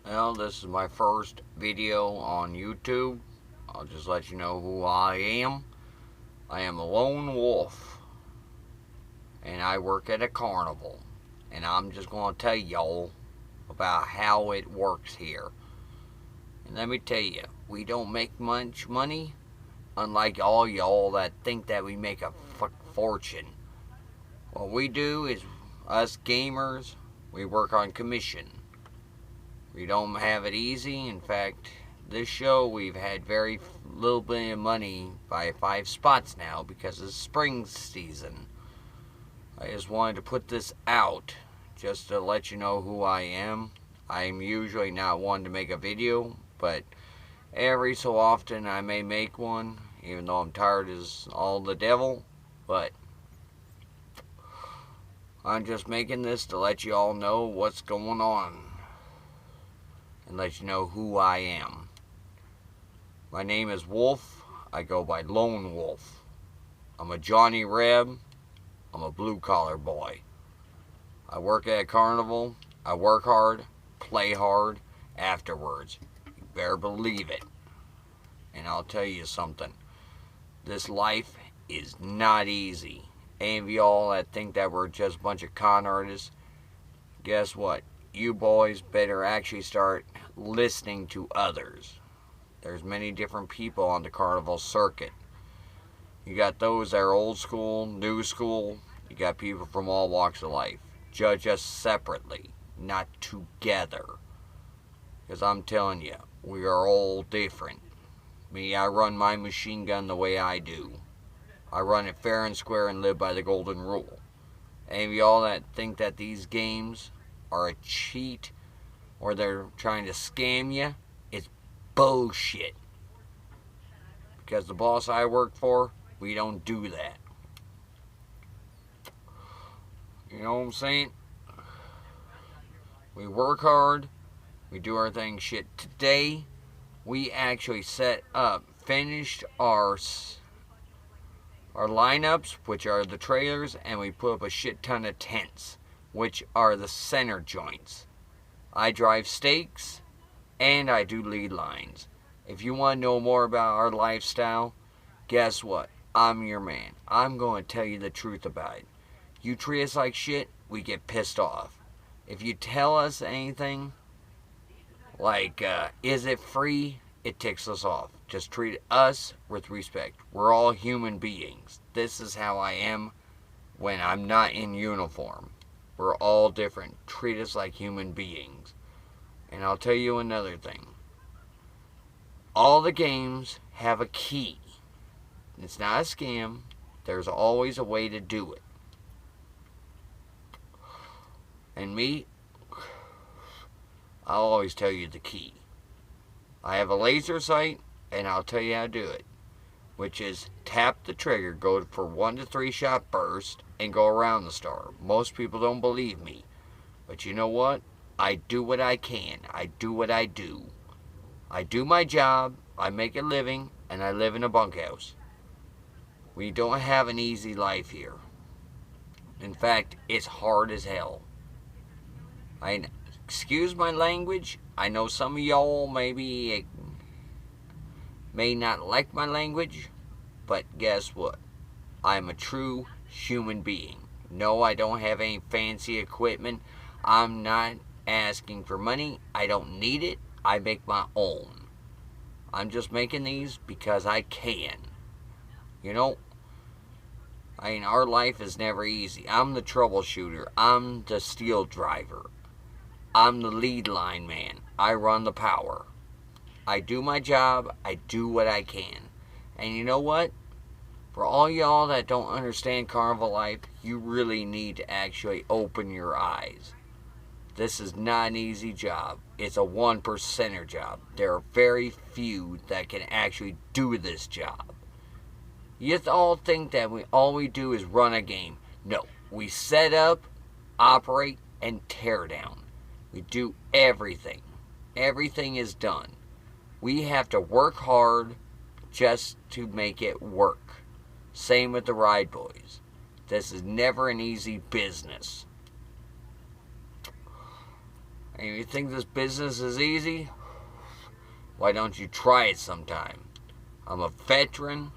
Well, this is my first video on YouTube. I'll just let you know who I am. I am a lone wolf, and I work at a carnival. And I'm just going to tell y'all about how it works here. And let me tell you, we don't make much money, unlike all y'all that think that we make a fortune. What we do is, us gamers, we work on commission. We don't have it easy. In fact, this show we've had very little bit of money by 5 spots now because it's spring season. I just wanted to put this out just to let you know who I am. I'm usually not one to make a video, but every so often I may make one, even though I'm tired as all the devil. But I'm just making this to let you all know what's going on and let you know who I am. My name is Wolf. I go by Lone Wolf. I'm a Johnny Reb. I'm a blue-collar boy. I work at a carnival. I work hard, play hard afterwards. You better believe it. And I'll tell you something. This life is not easy. Any of y'all that think that we're just a bunch of con artists, guess what? You boys better actually start listening to others. There's many different people on the carnival circuit. You got those that are old school, new school. You got people from all walks of life. Judge us separately, not together. Because I'm telling you, we are all different. Me, I run my machine gun the way I do. I run it fair and square and live by the golden rule. Any of y'all that think that these games are a cheat or they're trying to scam you, it's bullshit. Because the boss I work for, we don't do that. You know what I'm saying? We work hard. We do our thing shit. Today, we actually finished our lineups, which are the trailers, and we put up a shit ton of tents, which are the center joints. I drive stakes, and I do lead lines. If you want to know more about our lifestyle, guess what? I'm your man. I'm going to tell you the truth about it. You treat us like shit, we get pissed off. If you tell us anything, like, is it free? It ticks us off. Just treat us with respect. We're all human beings. This is how I am when I'm not in uniform. We're all different. Treat us like human beings. And I'll tell you another thing. All the games have a key. It's not a scam. There's always a way to do it. And me, I'll always tell you the key. I have a laser sight, and I'll tell you how to do it. Which is tap the trigger, go for 1 to 3 shot burst, and go around the star. Most people don't believe me. But you know what? I do what I can. I do what I do. I do my job, I make a living, and I live in a bunkhouse. We don't have an easy life here. In fact, it's hard as hell. Excuse my language. I know some of y'all may not like my language, but guess what? I'm a true human being. No, I don't have any fancy equipment. I'm not asking for money. I don't need it. I make my own. I'm just making these because I can. You know, our life is never easy. I'm the troubleshooter. I'm the steel driver. I'm the lead line man. I run the power. I do my job. I do what I can. And you know what? For all y'all that don't understand carnival life, you really need to actually open your eyes. This is not an easy job. It's a 1%er job. There are very few that can actually do this job. You all think that all we do is run a game. No, we set up, operate, and tear down. We do everything. Everything is done. We have to work hard just to make it work. Same with the ride boys. This is never an easy business. And you think this business is easy? Why don't you try it sometime? I'm a veteran.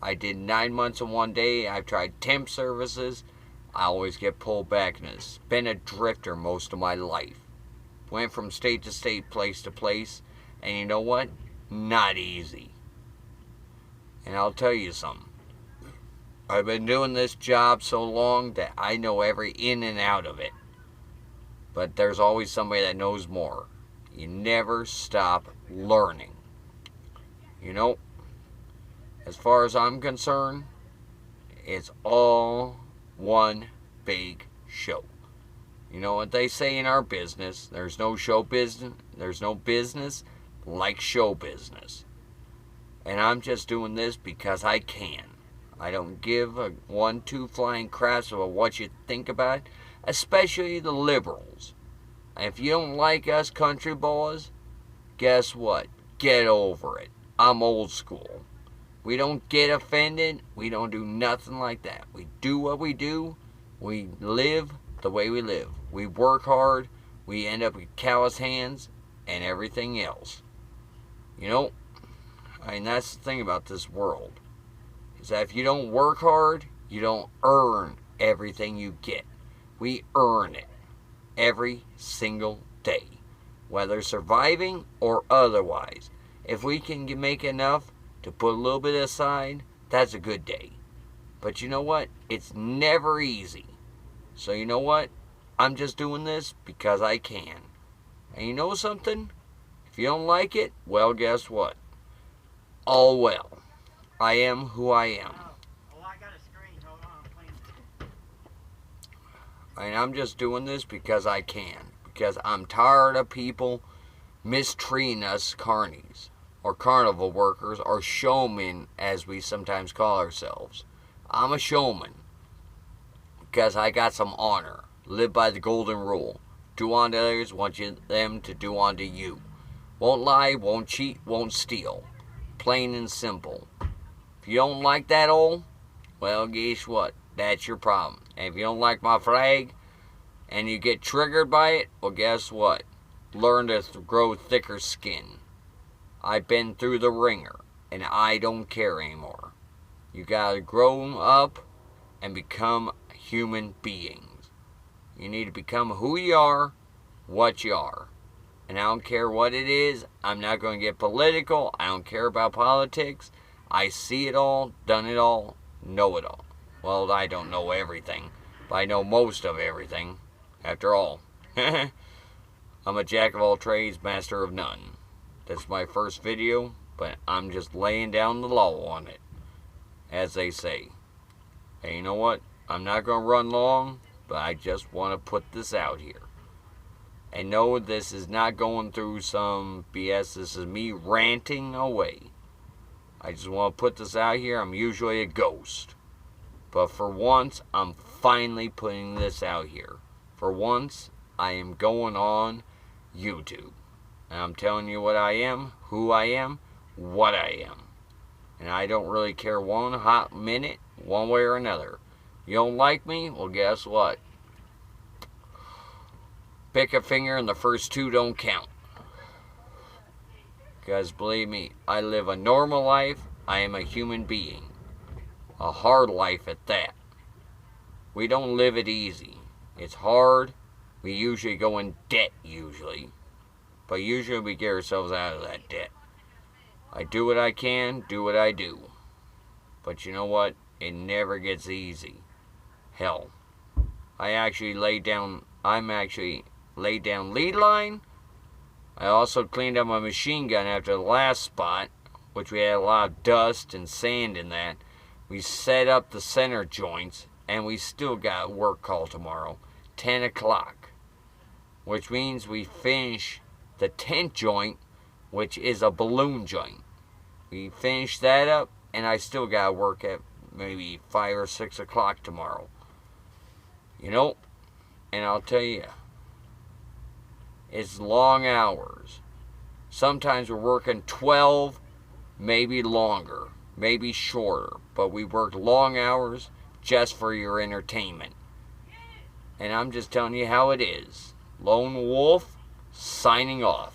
I did 9 months in one day. I've tried temp services. I always get pulled back in this. Been a drifter most of my life. Went from state to state, place to place. And you know what? Not easy. And I'll tell you something. I've been doing this job so long that I know every in and out of it. But there's always somebody that knows more. You never stop learning. You know, as far as I'm concerned, it's all one big show. You know what they say in our business? There's no show business. There's no business like show business. And I'm just doing this because I can. I don't give a 1-2 flying craps about what you think about it, especially the liberals. If you don't like us country boys, guess what? Get over it. I'm old school. We don't get offended. We don't do nothing like that. We do what we do. We live the way we live. We work hard. We end up with callous hands and everything else. You know, I mean, that's the thing about this world. Is that if you don't work hard, you don't earn everything you get. We earn it every single day, whether surviving or otherwise. If we can make enough to put a little bit aside, that's a good day. But you know what? It's never easy. So you know what? I'm just doing this because I can. And you know something? If you don't like it, well, guess what? All well. I am who I am. And I'm just doing this because I can. Because I'm tired of people mistreating us carnies, or carnival workers, or showmen, as we sometimes call ourselves. I'm a showman because I got some honor. Live by the golden rule. Do unto others what you them to do unto you. Won't lie, won't cheat, won't steal. Plain and simple. If you don't like that well, guess what? That's your problem. And if you don't like my flag and you get triggered by it, well, guess what? Learn to grow thicker skin. I've been through the ringer, and I don't care anymore. You gotta grow up and become human beings. You need to become who you are, what you are. And I don't care what it is. I'm not going to get political. I don't care about politics. I see it all, done it all, know it all. Well, I don't know everything, but I know most of everything. After all, I'm a jack of all trades, master of none. This is my first video, but I'm just laying down the law on it, as they say. And you know what? I'm not going to run long, but I just want to put this out here. And no, this is not going through some BS. This is me ranting away. I just want to put this out here. I'm usually a ghost. But for once, I'm finally putting this out here. For once, I am going on YouTube. And I'm telling you what I am, who I am, what I am. And I don't really care one hot minute, one way or another. You don't like me? Well, guess what? Pick a finger and the first two don't count. Because believe me, I live a normal life. I am a human being. A hard life at that. We don't live it easy. It's hard. We usually go in debt usually. But usually we get ourselves out of that debt. I do what I can, do what I do. But you know what? It never gets easy. Hell. I'm actually laid down lead line. I also cleaned up my machine gun after the last spot, which we had a lot of dust and sand in that. We set up the center joints, and we still got a work call tomorrow, 10 o'clock. Which means we finish the tent joint, which is a balloon joint. We finish that up, and I still got to work at maybe 5 or 6 o'clock tomorrow. You know, and I'll tell you, it's long hours. Sometimes we're working 12, maybe longer, maybe shorter. But we work long hours just for your entertainment. And I'm just telling you how it is. Lone wolf, signing off.